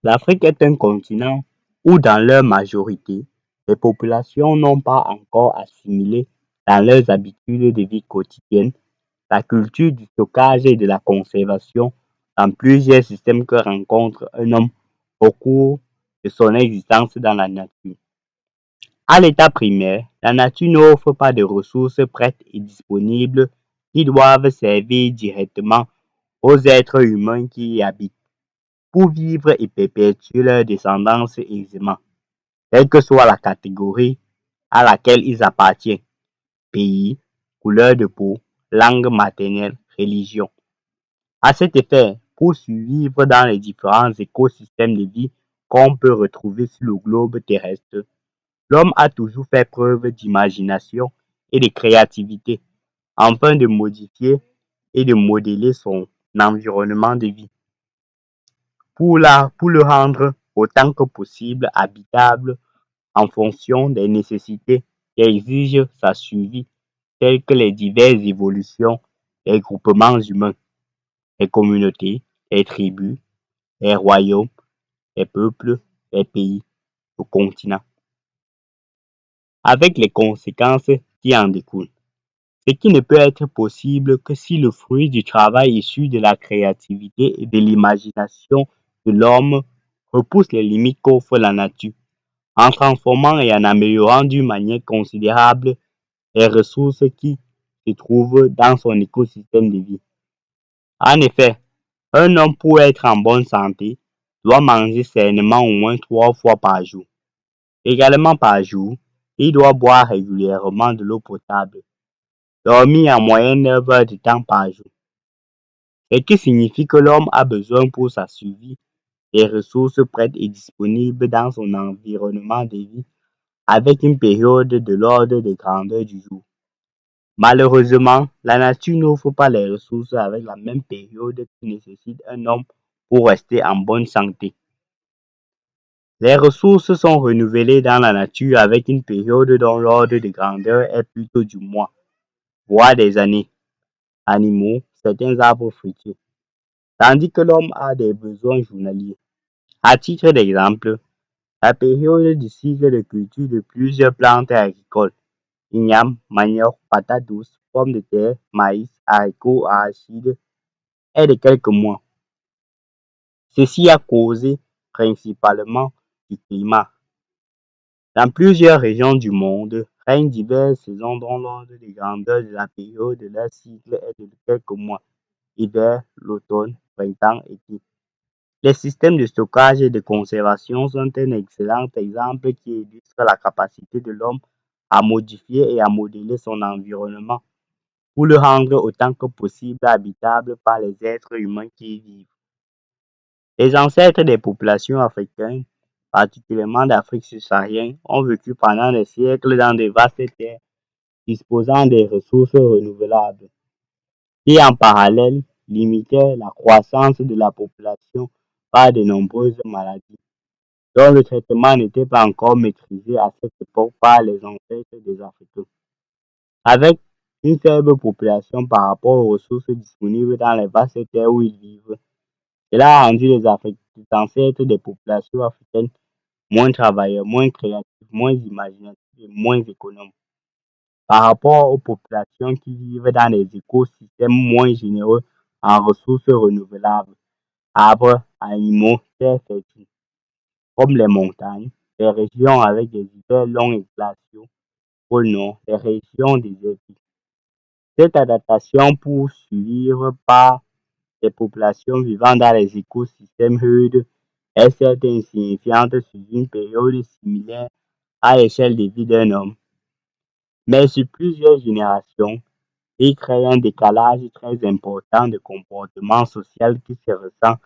L'Afrique est un continent où, dans leur majorité, les populations n'ont pas encore assimilé dans leurs habitudes de vie quotidiennes la culture du stockage et de la conservation dans plusieurs systèmes que rencontre un homme au cours de son existence dans la nature. À l'état primaire, la nature n'offre pas de ressources prêtes et disponibles qui doivent servir directement aux êtres humains qui y habitent pour vivre et perpétuer leur descendance aisément, quelle que soit la catégorie à laquelle ils appartiennent, pays, couleur de peau, langue maternelle, religion. À cet effet, pour survivre dans les différents écosystèmes de vie qu'on peut retrouver sur le globe terrestre, l'homme a toujours fait preuve d'imagination et de créativité afin de modifier et de modeler son environnement de vie pour le rendre autant que possible habitable en fonction des nécessités qu'exige sa survie, telles que les diverses évolutions des groupements humains, les communautés, les tribus, les royaumes, les peuples, les pays, le continent, avec les conséquences qui en découlent. Ce qui ne peut être possible que si le fruit du travail issu de la créativité et de l'imagination de l'homme repousse les limites qu'offre la nature, en transformant et en améliorant d'une manière considérable les ressources qui se trouvent dans son écosystème de vie. En effet, un homme pour être en bonne santé doit manger sainement au moins 3 fois par jour. Également par jour, il doit boire régulièrement de l'eau potable, dormir en moyenne 9 heures de temps par jour, ce qui signifie que l'homme a besoin pour sa survie des ressources prêtes et disponibles dans son environnement de vie avec une période de l'ordre de grandeur du jour. Malheureusement, la nature n'offre pas les ressources avec la même période que nécessite un homme pour rester en bonne santé. Les ressources sont renouvelées dans la nature avec une période dont l'ordre de grandeur est plutôt du mois, voire des années. Animaux, certains arbres fruitiers, tandis que l'homme a des besoins journaliers. À titre d'exemple, la période du cycle de culture de plusieurs plantes agricoles, igname, manioc, patates douces, pommes de terre, maïs, haricots, arachides, est de quelques mois. Ceci a causé principalement du climat. Dans plusieurs régions du monde, règnent diverses saisons dont l'ordre de grandeur de la période de leur cycle est de quelques mois: hiver, l'automne, printemps, été. Les systèmes de stockage et de conservation sont un excellent exemple qui illustre la capacité de l'homme à modifier et à modeler son environnement pour le rendre autant que possible habitable par les êtres humains qui y vivent. Les ancêtres des populations africaines, particulièrement d'Afrique subsaharienne, ont vécu pendant des siècles dans de vastes terres disposant des ressources renouvelables, qui en parallèle limitaient la croissance de la population par de nombreuses maladies, dont le traitement n'était pas encore maîtrisé à cette époque par les ancêtres des Africains. Avec une faible population par rapport aux ressources disponibles dans les vastes terres où ils vivent, cela a rendu les ancêtres des populations africaines moins travailleurs, moins créatifs, moins imaginatifs et moins économes par rapport aux populations qui vivent dans des écosystèmes moins généreux en ressources renouvelables, arbres, animaux, terres fertiles, comme les montagnes, les régions avec des hivers longs et glaciaux, pôle Nord, les régions désertiques. Cette adaptation pour survivre par les populations vivant dans les écosystèmes rudes est certes insignifiante sur une période similaire à l'échelle de vie d'un homme, mais sur plusieurs générations, il crée un décalage très important de comportement social qui se ressent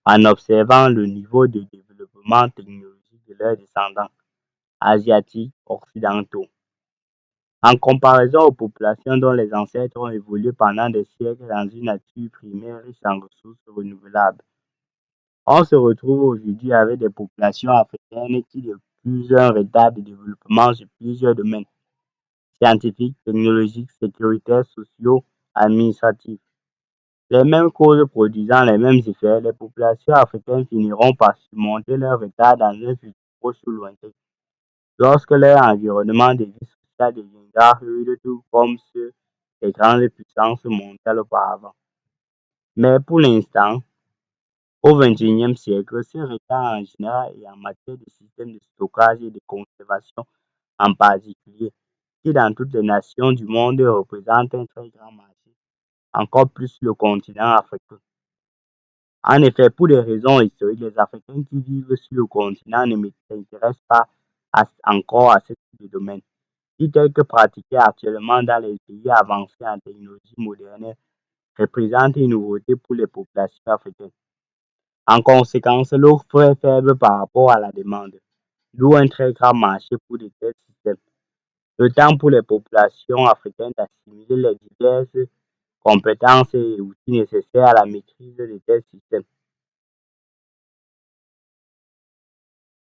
en observant le niveau de développement technologique de leurs descendants asiatiques occidentaux. En comparaison aux populations dont les ancêtres ont évolué pendant des siècles dans une nature primaire riche en ressources renouvelables, on se retrouve aujourd'hui avec des populations africaines qui diffusent un retard de développement sur plusieurs domaines scientifiques, technologiques, sécuritaires, sociaux, administratifs. Les mêmes causes produisant les mêmes effets, les populations africaines finiront par surmonter leur retard dans un futur proche ou lointain, lorsque leur environnement de vie sociale deviendra rude tout comme ceux des grandes puissances mondiales auparavant. Mais pour l'instant, au XXIe siècle, ce retard en général et en matière de systèmes de stockage et de conservation en particulier, qui dans toutes les nations du monde représente un très grand marché, encore plus le continent africain. En effet, pour des raisons historiques, les Africains qui vivent sur le continent ne s'intéressent pas encore à ce type de domaine, qui tel que pratiqué actuellement dans les pays avancés en technologie moderne, représente une nouveauté pour les populations africaines. En conséquence, l'offre est faible par rapport à la demande, d'où un très grand marché pour de tels systèmes. Le temps pour les populations africaines d'assimiler les diverses compétences et outils nécessaires à la maîtrise de tels systèmes